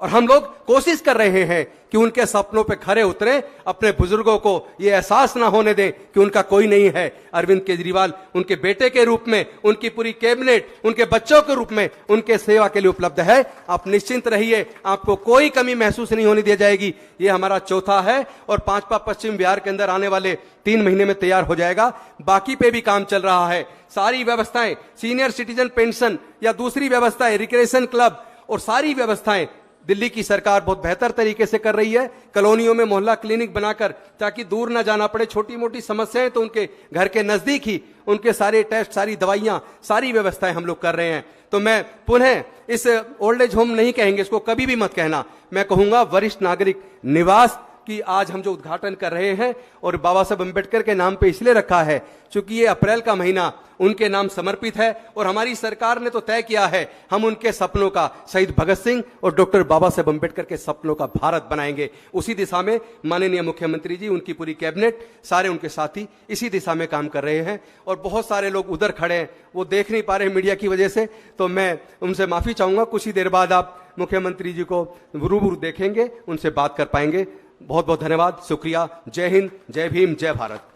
और हम लोग कोशिश कर रहे हैं कि उनके सपनों पे खरे उतरें, अपने बुजुर्गों को ये एहसास ना होने दें कि उनका कोई नहीं है। अरविंद केजरीवाल उनके बेटे के रूप में, उनकी पूरी कैबिनेट उनके बच्चों के रूप में उनके सेवा के लिए उपलब्ध है। आप निश्चिंत रहिए, आपको कोई कमी महसूस नहीं होने दी जाएगी। ये हमारा चौथा है और 5वां पश्चिम बिहार के अंदर आने वाले 3 महीने में तैयार हो जाएगा। बाकी पे भी काम चल रहा है। सारी व्यवस्थाएं, सीनियर सिटीजन पेंशन या दूसरी व्यवस्थाएं, रिक्रिएशन क्लब और सारी व्यवस्थाएं दिल्ली की सरकार बहुत बेहतर तरीके से कर रही है। कॉलोनियों में मोहल्ला क्लिनिक बनाकर, ताकि दूर ना जाना पड़े, छोटी मोटी समस्याएं तो उनके घर के नजदीक ही उनके सारे टेस्ट, सारी दवाइयां, सारी व्यवस्थाएं हम लोग कर रहे हैं। तो मैं पुनः इस ओल्ड एज होम नहीं कहेंगे, इसको कभी भी मत कहना, मैं कहूंगा वरिष्ठ नागरिक निवास कि आज हम जो उद्घाटन कर रहे हैं और बाबा साहब अम्बेडकर के नाम पे इसलिए रखा है क्योंकि ये अप्रैल का महीना उनके नाम समर्पित है। और हमारी सरकार ने तो तय किया है हम उनके सपनों का, शहीद भगत सिंह और डॉक्टर बाबा साहब अम्बेडकर के सपनों का भारत बनाएंगे। उसी दिशा में माननीय मुख्यमंत्री जी, उनकी पूरी कैबिनेट, सारे उनके साथी इसी दिशा में काम कर रहे हैं। और बहुत सारे लोग उधर खड़े हैं, वो देख नहीं पा रहे मीडिया की वजह से, तो मैं उनसे माफी चाहूंगा। कुछ ही देर बाद आप मुख्यमंत्री जी को रूबरू देखेंगे, उनसे बात कर पाएंगे। बहुत बहुत धन्यवाद, शुक्रिया। जय हिंद, जय भीम, जय भारत।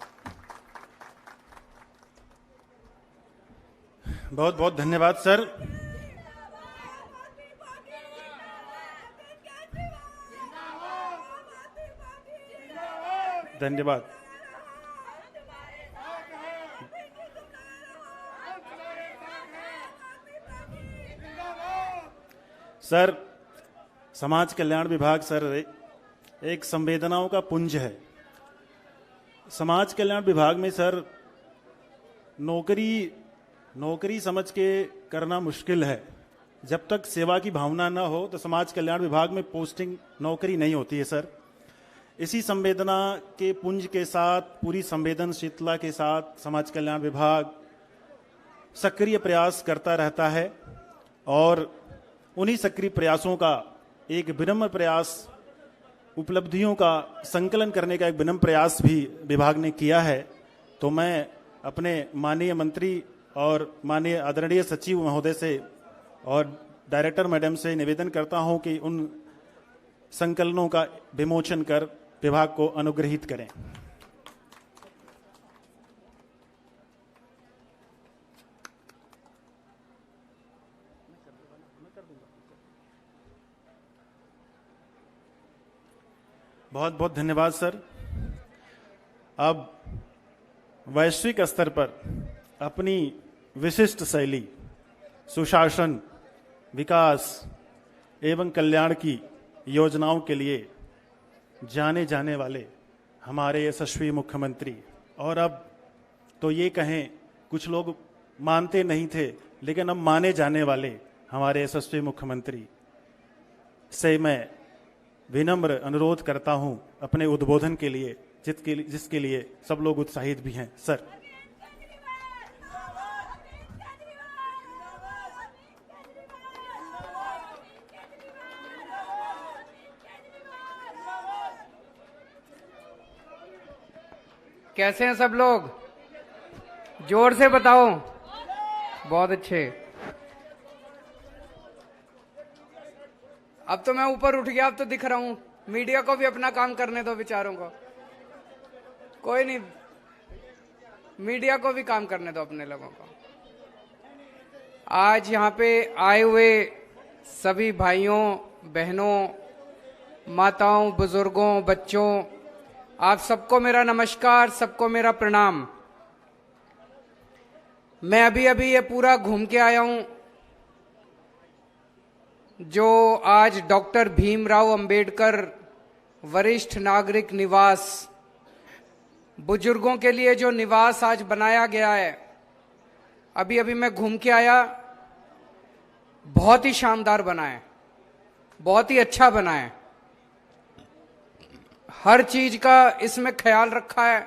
बहुत बहुत धन्यवाद सर। धन्यवाद। सर, समाज कल्याण विभाग सर एक संवेदनाओं का पुंज है। समाज कल्याण विभाग में सर नौकरी समझ के करना मुश्किल है। जब तक सेवा की भावना ना हो तो समाज कल्याण विभाग में पोस्टिंग, नौकरी नहीं होती है सर। इसी संवेदना के पुंज के साथ, पूरी संवेदनशीलता के साथ समाज कल्याण विभाग सक्रिय प्रयास करता रहता है और उन्हीं सक्रिय प्रयासों का एक विनम्र प्रयास, उपलब्धियों का संकलन करने का एक विनम्र प्रयास भी विभाग ने किया है। तो मैं अपने माननीय मंत्री और माननीय आदरणीय सचिव महोदय से और डायरेक्टर मैडम से निवेदन करता हूं कि उन संकलनों का विमोचन कर विभाग को अनुग्रहित करें। बहुत बहुत धन्यवाद सर। अब वैश्विक स्तर पर अपनी विशिष्ट शैली, सुशासन, विकास एवं कल्याण की योजनाओं के लिए जाने जाने वाले हमारे यशस्वी मुख्यमंत्री, और अब तो ये कहें कुछ लोग मानते नहीं थे लेकिन अब माने जाने वाले हमारे यशस्वी मुख्यमंत्री से मैं विनम्र अनुरोध करता हूं अपने उद्बोधन के लिए, जिसके लिए सब लोग उत्साहित भी हैं। सर, कैसे हैं सब लोग? जोर से बताओ। बहुत अच्छे। अब तो मैं ऊपर उठ गया, अब तो दिख रहा हूं। मीडिया को भी अपना काम करने दो, बेचारों को। कोई नहीं, मीडिया को भी काम करने दो अपने लोगों को। आज यहाँ पे आए हुए सभी भाइयों, बहनों, माताओं, बुजुर्गों, बच्चों, आप सबको मेरा नमस्कार, सबको मेरा प्रणाम। मैं अभी अभी ये पूरा घूम के आया हूं जो आज डॉक्टर भीमराव अंबेडकर वरिष्ठ नागरिक निवास, बुजुर्गों के लिए जो निवास आज बनाया गया है, अभी अभी मैं घूम के आया। बहुत ही शानदार बना है, बहुत ही अच्छा बना है। हर चीज का इसमें ख्याल रखा है,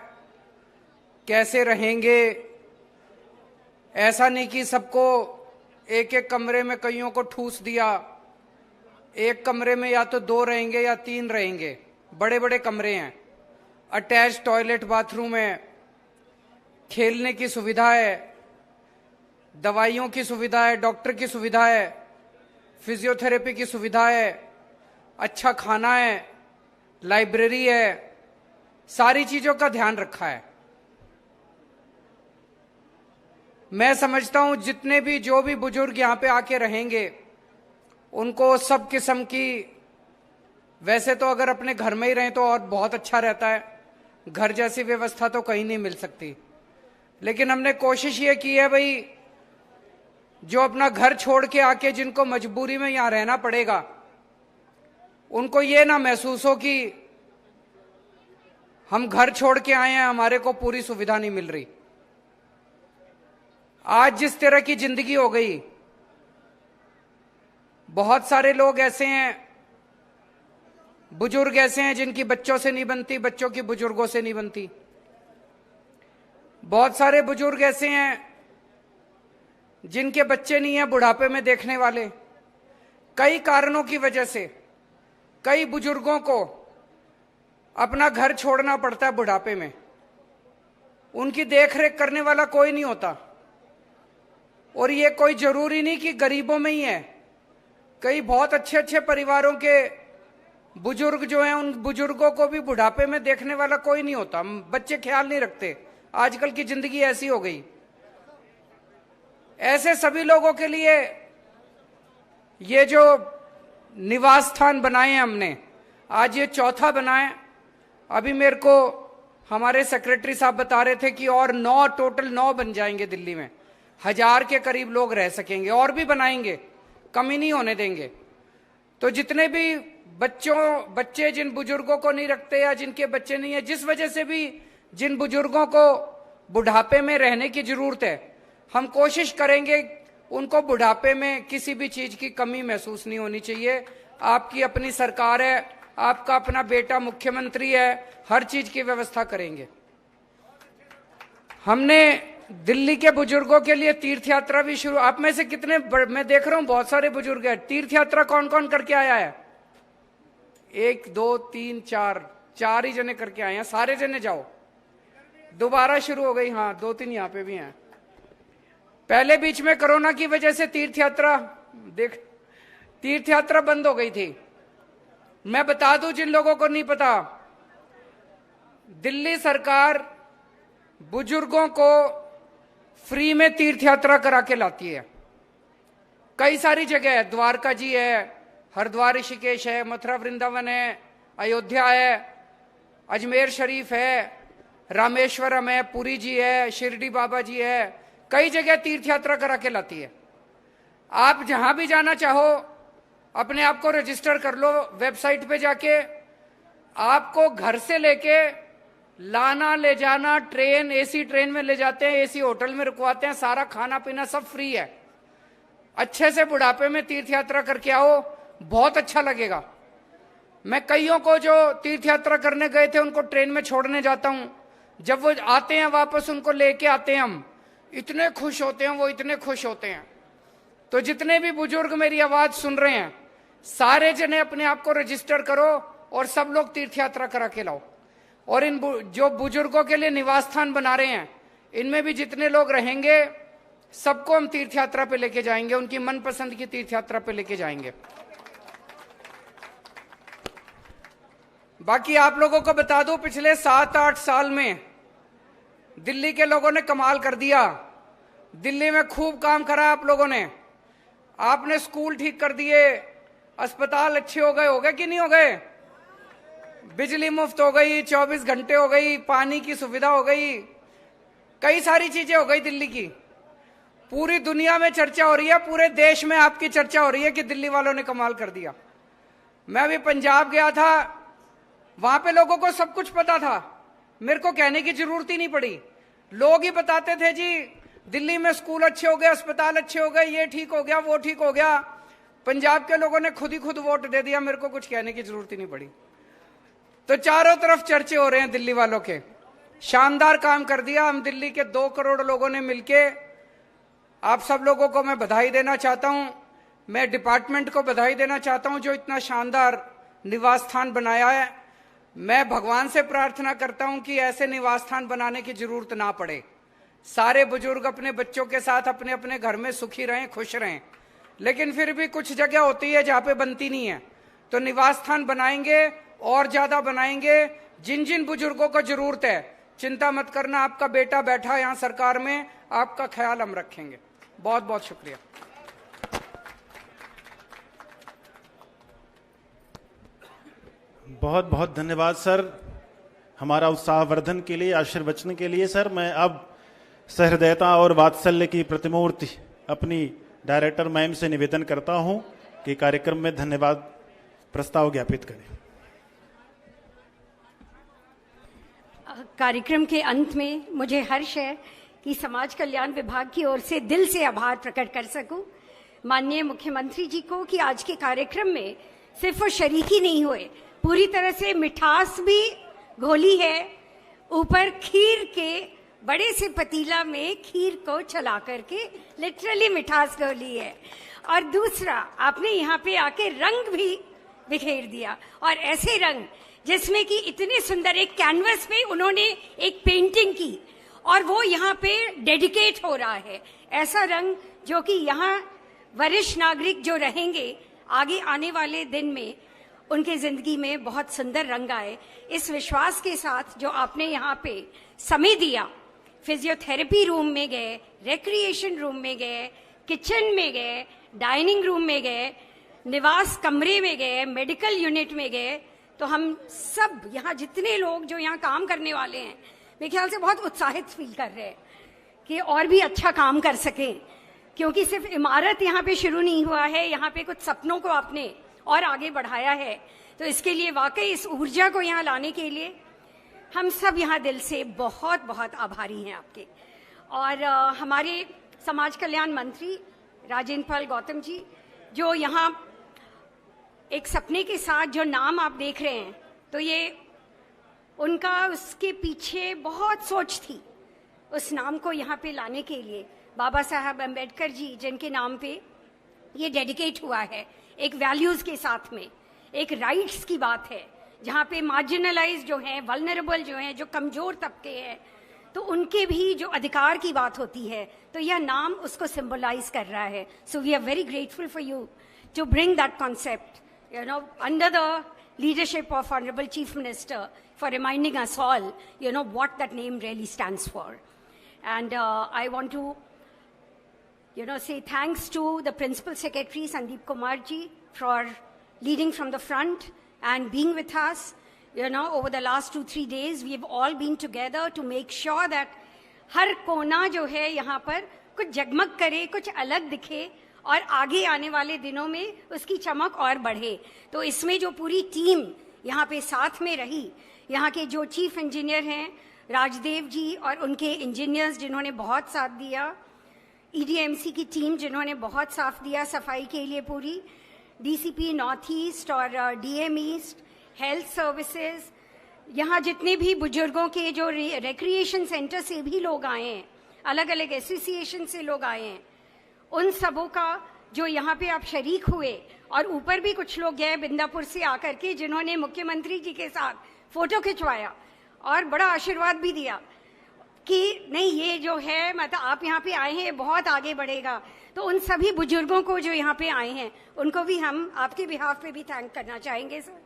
कैसे रहेंगे। ऐसा नहीं कि सबको एक एक कमरे में कईयों को ठूस दिया, एक कमरे में या तो 2 रहेंगे या 3 रहेंगे। बड़े बड़े कमरे हैं, अटैच टॉयलेट बाथरूम है, खेलने की सुविधा है, दवाइयों की सुविधा है, डॉक्टर की सुविधा है, फिजियोथेरेपी की सुविधा है, अच्छा खाना है, लाइब्रेरी है, सारी चीजों का ध्यान रखा है। मैं समझता हूं जितने भी जो भी बुजुर्ग यहां पे आके रहेंगे उनको सब किस्म की, वैसे तो अगर अपने घर में ही रहें तो और बहुत अच्छा रहता है, घर जैसी व्यवस्था तो कहीं नहीं मिल सकती। लेकिन हमने कोशिश ये की है भाई, जो अपना घर छोड़ के आके जिनको मजबूरी में यहां रहना पड़ेगा, उनको ये ना महसूस हो कि हम घर छोड़ के आए हैं, हमारे को पूरी सुविधा नहीं मिल रही। आज जिस तरह की जिंदगी हो गई, बहुत सारे लोग ऐसे हैं, बुजुर्ग ऐसे हैं जिनकी बच्चों से नहीं बनती, बच्चों की बुजुर्गों से नहीं बनती। बहुत सारे बुजुर्ग ऐसे हैं जिनके बच्चे नहीं हैं बुढ़ापे में देखने वाले। कई कारणों की वजह से कई बुजुर्गों को अपना घर छोड़ना पड़ता है बुढ़ापे में। उनकी देखरेख करने वाला कोई नहीं होता। और ये कोई जरूरी नहीं कि गरीबों में ही है, कई बहुत अच्छे अच्छे परिवारों के बुजुर्ग जो हैं, उन बुजुर्गों को भी बुढ़ापे में देखने वाला कोई नहीं होता। बच्चे ख्याल नहीं रखते, आजकल की जिंदगी ऐसी हो गई। ऐसे सभी लोगों के लिए ये जो निवास स्थान बनाए हैं हमने, आज ये चौथा बना है। अभी मेरे को हमारे सेक्रेटरी साहब बता रहे थे कि और 9 टोटल 9 बन जाएंगे दिल्ली में, 1000 के करीब लोग रह सकेंगे। और भी बनाएंगे, कमी नहीं होने देंगे। तो जितने भी बच्चे जिन बुजुर्गों को नहीं रखते या जिनके बच्चे नहीं है, जिस वजह से भी जिन बुजुर्गों को बुढ़ापे में रहने की जरूरत है, हम कोशिश करेंगे उनको बुढ़ापे में किसी भी चीज की कमी महसूस नहीं होनी चाहिए। आपकी अपनी सरकार है, आपका अपना बेटा मुख्यमंत्री है, हर चीज की व्यवस्था करेंगे। हमने दिल्ली के बुजुर्गों के लिए तीर्थ यात्रा भी शुरू, आप में से कितने, मैं देख रहा हूं बहुत सारे बुजुर्ग हैं, तीर्थ यात्रा कौन कौन करके आया है? 1 2 3 4 ही जने करके आए हैं। सारे जने जाओ, दोबारा शुरू हो गई। हाँ, 2-3 यहाँ पे भी हैं। पहले बीच में कोरोना की वजह से तीर्थ यात्रा बंद हो गई थी। मैं बता दूं जिन लोगों को नहीं पता, दिल्ली सरकार बुजुर्गों को फ्री में तीर्थ यात्रा करा के लाती है। कई सारी जगह है, द्वारका जी है, हरिद्वार ऋषिकेश है, मथुरा वृंदावन है, अयोध्या है, अजमेर शरीफ है, रामेश्वरम है, पुरी जी है, शिरडी बाबा जी है, कई जगह तीर्थ यात्रा करा के लाती है। आप जहां भी जाना चाहो अपने आप को रजिस्टर कर लो वेबसाइट पे जाके। आपको घर से लेके लाना ले जाना, ट्रेन, एसी ट्रेन में ले जाते हैं, एसी होटल में रुकवाते हैं, सारा खाना पीना सब फ्री है। अच्छे से बुढ़ापे में तीर्थ यात्रा करके आओ, बहुत अच्छा लगेगा। मैं कईयों को जो तीर्थ यात्रा करने गए थे उनको ट्रेन में छोड़ने जाता हूं, जब वो आते हैं वापस उनको लेके आते हैं हम, इतने खुश होते हैं वो, इतने खुश होते हैं। तो जितने भी बुजुर्ग मेरी आवाज सुन रहे हैं, सारे जने अपने आप को रजिस्टर करो और सब लोग तीर्थ यात्रा करा के लाओ। और इन जो बुजुर्गों के लिए निवास स्थान बना रहे हैं, इनमें भी जितने लोग रहेंगे सबको हम तीर्थ यात्रा पे लेके जाएंगे, उनकी मनपसंद की तीर्थ यात्रा पे लेके जाएंगे। बाकी आप लोगों को बता दूं, पिछले 7-8 साल में दिल्ली के लोगों ने कमाल कर दिया। दिल्ली में खूब काम करा आप लोगों ने। आपने स्कूल ठीक कर दिए, अस्पताल अच्छे हो गए कि नहीं हो गए? बिजली मुफ्त हो गई, 24 घंटे हो गई, पानी की सुविधा हो गई, कई सारी चीजें हो गई दिल्ली की। पूरी दुनिया में चर्चा हो रही है, पूरे देश में आपकी चर्चा हो रही है कि दिल्ली वालों ने कमाल कर दिया। मैं भी पंजाब गया था, वहां पे लोगों को सब कुछ पता था, मेरे को कहने की जरूरत ही नहीं पड़ी। लोग ही बताते थे जी दिल्ली में स्कूल अच्छे हो गए, अस्पताल अच्छे हो गए, ये ठीक हो गया, वो ठीक हो गया। पंजाब के लोगों ने खुद ही खुद वोट दे दिया, मेरे को कुछ कहने की जरूरत ही नहीं पड़ी। तो चारों तरफ चर्चे हो रहे हैं दिल्ली वालों के। शानदार काम कर दिया। हम दिल्ली के 2 करोड़ लोगों ने मिलके, आप सब लोगों को मैं बधाई देना चाहता हूं। मैं डिपार्टमेंट को बधाई देना चाहता हूं जो इतना शानदार निवास स्थान बनाया है। मैं भगवान से प्रार्थना करता हूं कि ऐसे निवास स्थान बनाने की जरूरत ना पड़े। सारे बुजुर्ग अपने बच्चों के साथ अपने अपने घर में सुखी रहें, खुश रहें। लेकिन फिर भी कुछ जगह होती है जहां पे बनती नहीं है, तो निवास स्थान बनाएंगे और ज्यादा बनाएंगे। जिन जिन बुजुर्गों को जरूरत है, चिंता मत करना, आपका बेटा बैठा यहां सरकार में, आपका ख्याल हम रखेंगे। बहुत बहुत शुक्रिया। बहुत बहुत धन्यवाद सर, हमारा उत्साहवर्धन के लिए, आशीर्वचन के लिए। सर मैं अब सहृदयता और वात्सल्य की प्रतिमूर्ति अपनी डायरेक्टर मैम से निवेदन करता हूं कि कार्यक्रम में धन्यवाद प्रस्ताव ज्ञापित करें। कार्यक्रम के अंत में मुझे हर्ष है कि समाज कल्याण विभाग की ओर से दिल से आभार प्रकट कर सकूं माननीय मुख्यमंत्री जी को कि आज के कार्यक्रम में सिर्फ वो शरीक ही नहीं हुए, पूरी तरह से मिठास भी घोली है। ऊपर खीर के बड़े से पतीला में खीर को चला करके लिटरली मिठास घोली है। और दूसरा, आपने यहाँ पे आके रंग भी बिखेर दिया, और ऐसे रंग जिसमें कि इतने सुंदर एक कैनवस पे उन्होंने एक पेंटिंग की और वो यहाँ पे डेडिकेट हो रहा है। ऐसा रंग जो कि यहाँ वरिष्ठ नागरिक जो रहेंगे आगे आने वाले दिन में उनके जिंदगी में बहुत सुंदर रंग आए, इस विश्वास के साथ जो आपने यहाँ पे समय दिया। फिजियोथेरेपी रूम में गए, रिक्रिएशन रूम में गए, किचन में गए, डाइनिंग रूम में गए, निवास कमरे में गए, मेडिकल यूनिट में गए, तो हम सब यहाँ जितने लोग जो यहाँ काम करने वाले हैं मेरे ख्याल से बहुत उत्साहित फील कर रहे हैं कि और भी अच्छा काम कर सकें, क्योंकि सिर्फ इमारत यहाँ पे शुरू नहीं हुआ है, यहाँ पे कुछ सपनों को आपने और आगे बढ़ाया है। तो इसके लिए वाकई इस ऊर्जा को यहाँ लाने के लिए हम सब यहाँ दिल से बहुत बहुत आभारी हैं आपके। और हमारे समाज कल्याण मंत्री राजेंद्र पाल गौतम जी जो यहाँ एक सपने के साथ जो नाम आप देख रहे हैं, तो ये उनका उसके पीछे बहुत सोच थी उस नाम को यहाँ पे लाने के लिए। बाबा साहब अम्बेडकर जी जिनके नाम पे ये डेडिकेट हुआ है, एक वैल्यूज के साथ में एक राइट्स की बात है, जहाँ पे मार्जिनलाइज जो हैं, वल्नरेबल जो हैं, जो कमजोर तबके हैं, तो उनके भी जो अधिकार की बात होती है, तो यह नाम उसको सिंबलाइज कर रहा है। So we are very grateful for you to bring that concept, you know, under the leadership of Honorable Chief Minister, for reminding us all, you know, what that name really stands for. And I want to, you know, say thanks to the Principal Secretary Sandeep Kumar ji for leading from the front and being with us. You know, over the last 2-3 days, we have all been together to make sure that हर कोना जो है यहाँ पर कुछ जगमग करे, कुछ अलग दिखे और आगे आने वाले दिनों में उसकी चमक और बढ़े। तो इसमें जो पूरी टीम यहाँ पे साथ में रही, यहाँ के जो चीफ इंजीनियर हैं राजदेव जी और उनके इंजीनियर्स जिन्होंने बहुत साथ दिया, ईडीएमसी की टीम जिन्होंने बहुत साथ दिया सफाई के लिए, पूरी डीसीपी नॉर्थ ईस्ट और डीएम ईस्ट, हेल्थ सर्विसेज, यहाँ जितने भी बुजुर्गों के जो रिक्रिएशन सेंटर से भी लोग आए हैं, अलग अलग एसोसिएशन से लोग आए हैं, उन सबों का जो यहाँ पे आप शरीक हुए। और ऊपर भी कुछ लोग गए बिंदापुर से आकर के जिन्होंने मुख्यमंत्री जी के साथ फोटो खिंचवाया और बड़ा आशीर्वाद भी दिया कि नहीं ये जो है मतलब आप यहाँ पे आए हैं बहुत आगे बढ़ेगा। तो उन सभी बुजुर्गों को जो यहाँ पे आए हैं उनको भी हम आपके बिहाफ पे भी थैंक करना चाहेंगे सर।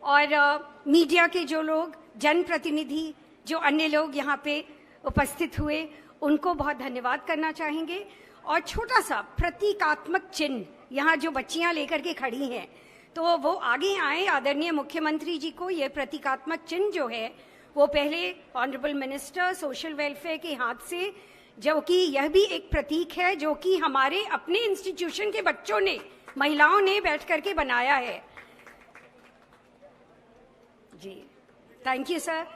और मीडिया के जो लोग, जनप्रतिनिधि, जो अन्य लोग यहाँ पे उपस्थित हुए, उनको बहुत धन्यवाद करना चाहेंगे। और छोटा सा प्रतीकात्मक चिन्ह यहाँ जो बच्चियाँ लेकर के खड़ी हैं, तो वो आगे आए, आदरणीय मुख्यमंत्री जी को ये प्रतीकात्मक चिन्ह जो है वो पहले ऑनरेबल मिनिस्टर सोशल वेलफेयर के हाथ से, जो कि यह भी एक प्रतीक है जो कि हमारे अपने इंस्टीट्यूशन के बच्चों ने, महिलाओं ने बैठ करके बनाया है। जी थैंक यू सर।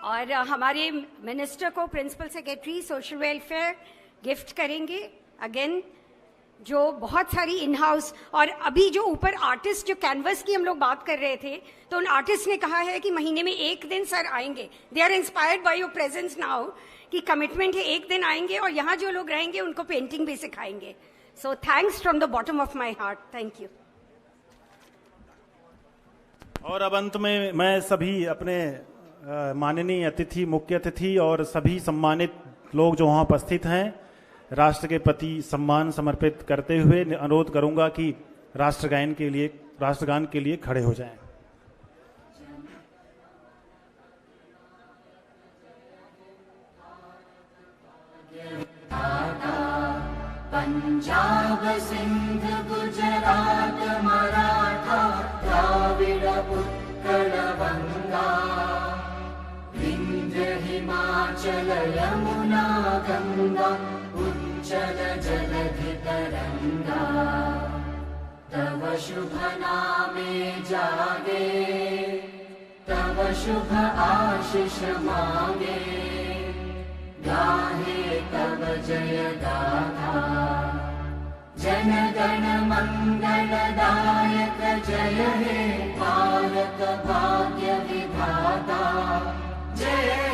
और हमारे मिनिस्टर को principal secretary social welfare gift करेंगे अगेन, जो बहुत सारी इन हाउस, और अभी जो ऊपर आर्टिस्ट जो कैनवस की हम लोग बात कर रहे थे, तो उन आर्टिस्ट ने कहा है कि महीने में एक दिन सर आएंगे। They are inspired by your presence now, कि कमिटमेंट है एक दिन आएंगे और यहाँ जो लोग रहेंगे उनको पेंटिंग भी सिखाएंगे। So thanks from the bottom of my heart, thank you. और अब अंत में मैं सभी अपने माननीय अतिथि, मुख्य अतिथि और सभी सम्मानित लोग जो वहाँ उपस्थित हैं, राष्ट्र के प्रति सम्मान समर्पित करते हुए अनुरोध करूंगा कि राष्ट्रगान के लिए खड़े हो जाएं। पंजाब सिंध गुजरात मराठा द्राविड़ उत्कल गंगा विंध्य हिमाचल यमुना गंगा उच्चल जलधि तरंगा तव शुभ नामे जागे तव शुभ आशीष मांगे गाहे तव जय गाथा जन गण मंगल दायक जय हे भारत भाग्य विधाता जय